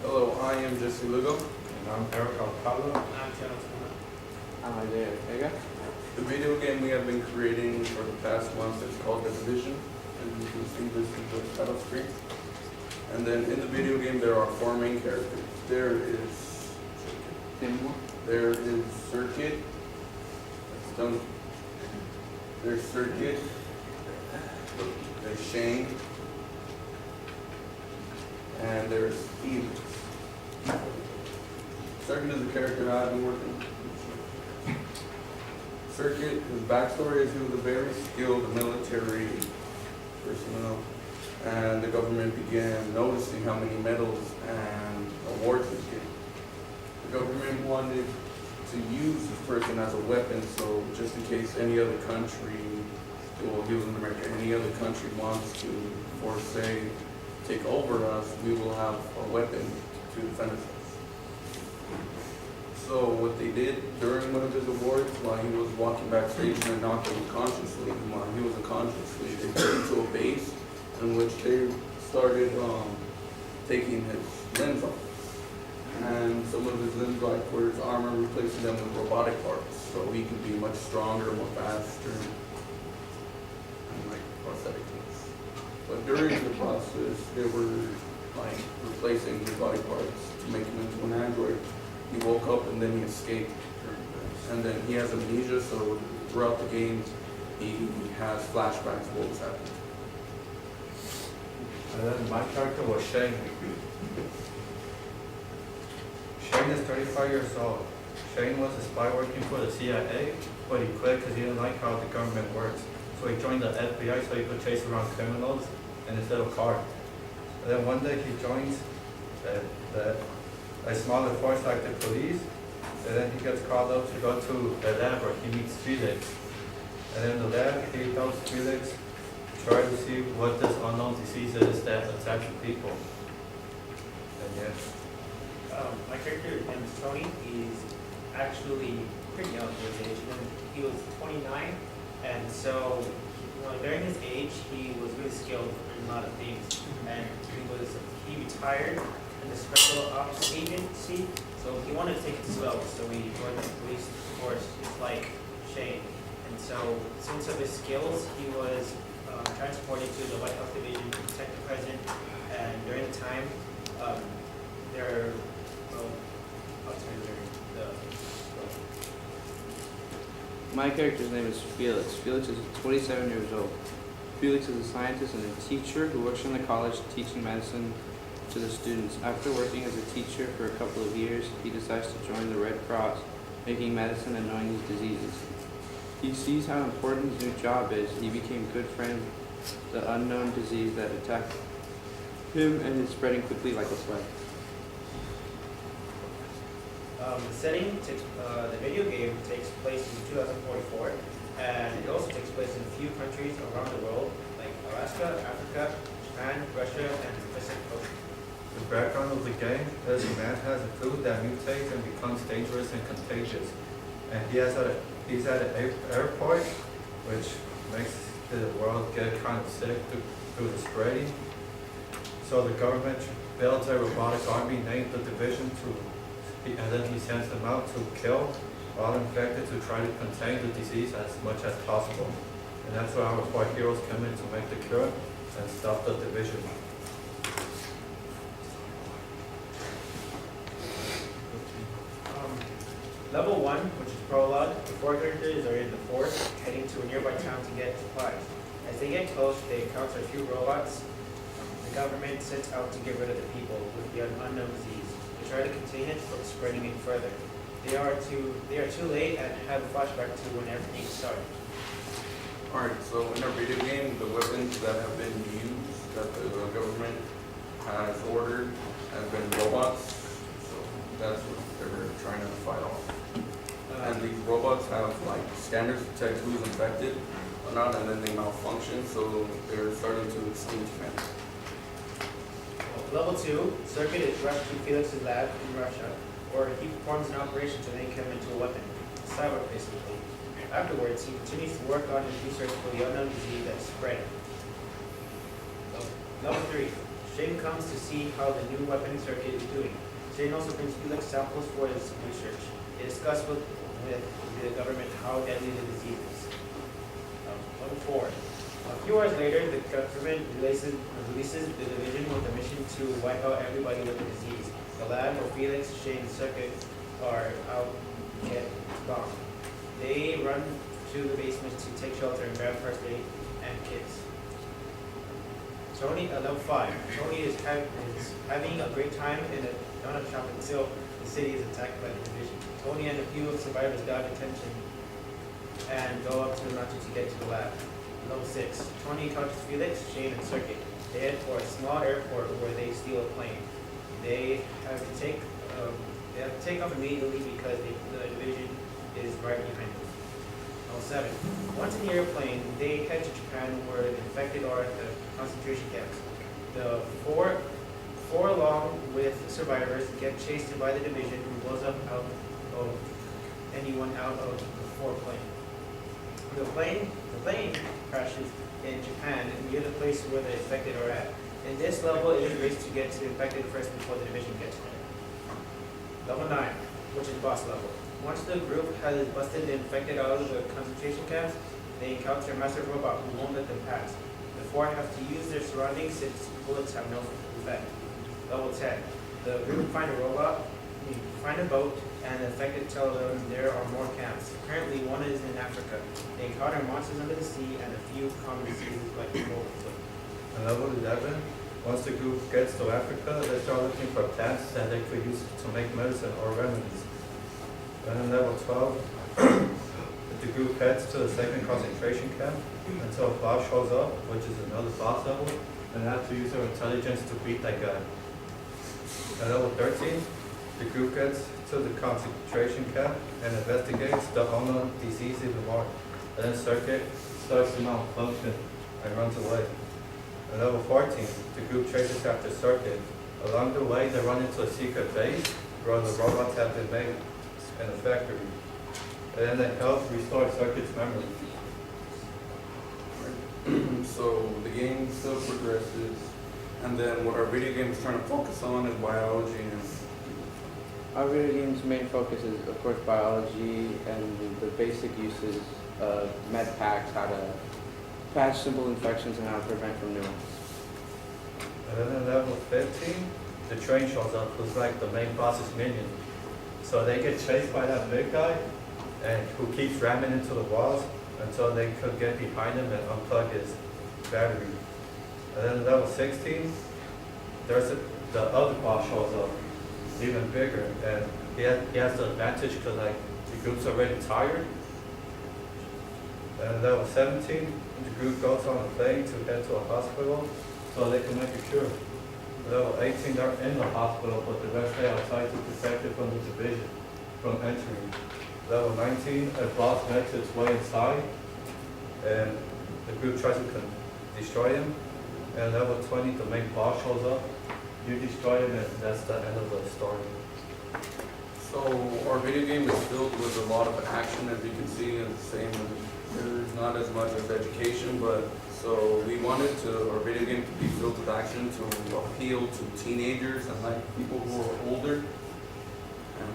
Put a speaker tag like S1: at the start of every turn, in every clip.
S1: Hello, I am Jesse Lugo.
S2: And I'm Eric Alcala.
S3: I'm Jonathan.
S4: I'm Isaiah Ortega.
S1: The video game we have been creating for the past month is called The Division, and you can see this is the title screen. And then in the video game there are four main characters. There is Circuit. That's done. There's Circuit. There's Shane. And there's Felix. Circuit is the character I've been working with. Circuit, his backstory is he was a very skilled military personnel, and the government began noticing how many medals and awards he was getting. The government wanted to use this person as a weapon, so just in case any other country, well, he was in America, any other country wants to, or say, take over us, we will have a weapon to defend ourselves. So what they did during one of his awards, while he was walking backstage and knocked him unconsciously, while he was unconsciously, they took him to a base in which they started taking his limbs off. And some of his limbs, like for his armor, replacing them with robotic parts, so he could be much stronger, more faster, and like prosthetic things. But during the process, they were like replacing his body parts to make him into an android. He woke up and then he escaped. And then he has amnesia, so throughout the game, he has flashbacks of what was happening.
S2: And then my character was Shane. Shane is 35 years old. Shane was a spy working for the CIA, but he quit because he didn't like how the government works. So he joined the FBI so he could chase around criminals in his little car. And then one day he joins a smaller force like the police, and then he gets called up to go to the lab where he meets Felix. And in the lab, he tells Felix, try to see what this unknown disease is that attacks people. And yeah.
S3: My character name is Tony. He's actually pretty young for his age. He was 29, and so during his age, he was really skilled in a lot of things. And he retired in the special ops agency, so he wanted to take it slow. So he joined the police force, just like Shane. And so, since of his skills, he was transported to the White House Division to protect the president. And during the time, I'll tell you
S4: My character's name is Felix. Felix is 27 years old. Felix is a scientist and a teacher who works in the college teaching medicine to the students. After working as a teacher for a couple of years, he decides to join the Red Cross, making medicine and knowing these diseases. He sees how important his new job is. He became good friends with the unknown disease that attacked him and is spreading quickly like a plague.
S3: The setting, the video game takes place in 2044, and it also takes place in a few countries around the world, like Alaska, Africa, Japan, Russia, and the Pacific Ocean.
S2: The background of the game is a man has a food that mutates and becomes dangerous and contagious. And he's at an airport, which makes the world get kind of sick through the spreading. So the government builds a robotic army named the Division and then he sends them out to kill all infected to try to contain the disease as much as possible. And that's where our four heroes come in to make the cure and stop the division.
S3: Level 1, which is prologue, the four characters are in the forest, heading to a nearby town to get supplies. As they get close, they encounter a few robots. The government sets out to get rid of the people with the unknown disease. They try to contain it from spreading it further. They are too late and have a flashback to when everything started.
S1: Alright, so in our video game, the weapons that have been used, that the government has ordered, have been robots. So that's what they're trying to fight off. And these robots have like scanners to detect who's infected or not, and then they malfunction, so they're starting to extinct humanity.
S3: Level 2, Circuit is rushed to Felix's lab in Russia, where he performs an operation to make him into a weapon, a cyber basically. Afterwards, he continues to work on his research for the unknown disease that's spreading. Level 3, Shane comes to see how the new weapon circuit is doing. Shane also brings Felix samples for his research. They discuss with the government how deadly the disease is. Number 4. A few hours later, the government releases the division with a mission to wipe out everybody with the disease. The lab where Felix, Shane, and Circuit are out get bombed. They run to the basement to take shelter and grab first aid and kits. Tony, level 5. Tony is having a great time in a donut shop until the city is attacked by the division. Tony and a few of the survivors got attention and go up to the mountain to get to the lab. Level 6. Tony encounters Felix, Shane, and Circuit. They head for a small airport where they steal a plane. They have to take off immediately because the division is right behind them. Level 7. Once in the airplane, they head to Japan where the infected are at the concentration camps. The four along with survivors get chased by the division who blows up out of anyone out of the 4 plane. The plane crashes in Japan near the place where the infected are at. In this level, it is a race to get to the infected first before the division gets there. Level 9, which is boss level. Once the group has busted the infected out of the concentration camps, they encounter a massive robot who won't let them pass. The 4 have to use their surroundings since bullets have no effect. Level 10, the group find a boat, and the infected tell them there are more camps. Apparently, one is in Africa. They encounter monsters under the sea and a few common diseases like cold.
S2: And level 11, once the group gets to Africa, they start looking for plants that they could use to make medicine or remedies. And then level 12, the group heads to the second concentration camp until Bob shows up, which is another boss level, and they have to use their intelligence to beat that guy. At level 13, the group gets to the concentration camp and investigates the unknown disease even more. And then Circuit starts to malfunction and runs away. At level 14, the group chases after Circuit. Along the way, they run into a secret base where the robots have been made in a factory. And then they help restore Circuit's memory.
S1: So the game still progresses, and then what our video game is trying to focus on is biology and
S4: Our video game's main focus is, of course, biology and the basic uses of med packs, how to patch simple infections and how to prevent from new ones.
S2: And then at level 15, the train shows up, who's like the main boss's minion. So they get chased by that big guy, and who keeps ramming into the walls until they could get behind him and unplug his battery. And then at level 16, the other boss shows up, even bigger, and he has the advantage because like the group's already tired. And level 17, the group goes on a plane to head to a hospital so they can make a cure. Level 18, they're in the hospital, but the rest stay outside to protect it from the division from entering. Level 19, a boss makes its way inside, and the group tries to destroy him. And level 20, the main boss shows up. You destroy him, and that's the end of the story.
S1: so our video game is filled with a lot of action, as you can see, and the same. There's not as much as education, but so we wanted our video game to be filled with action to appeal to teenagers and like people who are older. And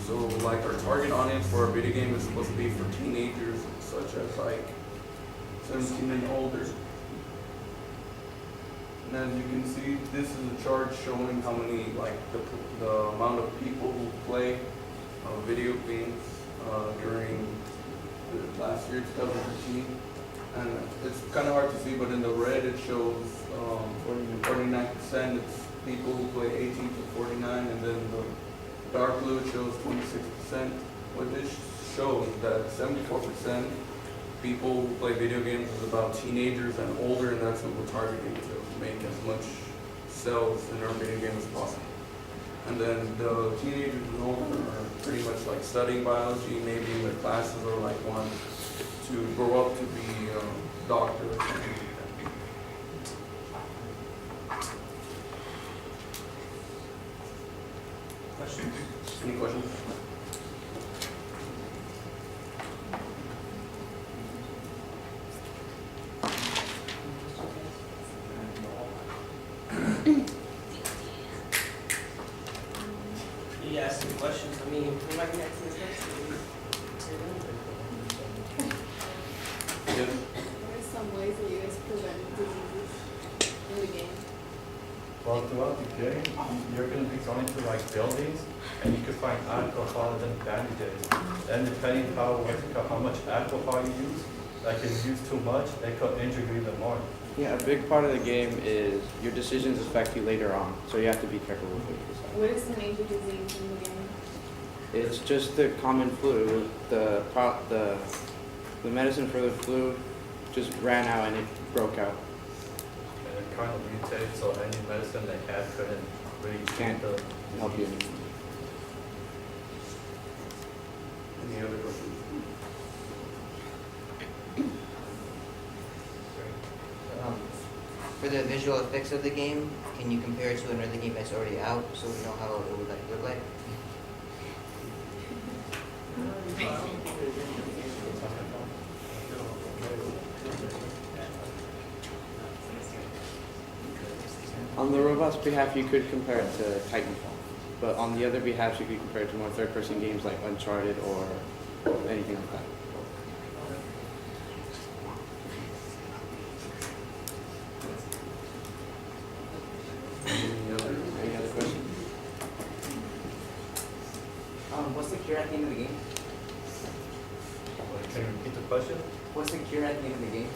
S1: so like our target audience for our video game is supposed to be for teenagers, such as like 17 and older. And as you can see, this is a chart showing how many, like the amount of people who play video games during the last year, 2013. And it's kind of hard to see, but in the red it shows 49% it's people who play 18 to 49, and then the dark blue it shows 26%. What this shows that 74% people who play video games is about teenagers and older, and that's what we're targeting to make as much sales in our video game as possible. And then the teenagers and older are pretty much like studying biology, maybe in their classes, or like want to grow up to be a doctor or something like that.
S3: Questions?
S1: Any questions?
S2: Well, throughout the game, you're gonna be going to like buildings, and you can find alcohol and bandages. And depending how much alcohol you use, like if you use too much, it could injure you even more.
S4: Yeah, a big part of the game is your decisions affect you later on, so you have to be careful with what you decide.
S5: What is the major disease in the game?
S4: It's just the common flu. The medicine for the flu just ran out and it broke out.
S2: And it kind of mutates, so any medicine they had couldn't really
S4: Can't
S2: treat the
S4: Help you.
S2: disease.
S1: Any other questions?
S6: For the visual effects of the game, can you compare it to another game that's already out so we know how it would like look like?
S4: On the robot's behalf, you could compare it to Titanfall, but on the other behalf, you could compare it to more third-person games like Uncharted or anything like that. Any other questions?
S7: What's the cure at the end of the game?
S2: Can you repeat the question?
S7: What's the cure at the end of the game?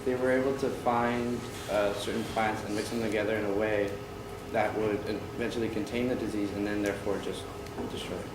S4: They were able to find certain plants and mix them together in a way that would eventually contain the disease and then therefore just destroy it.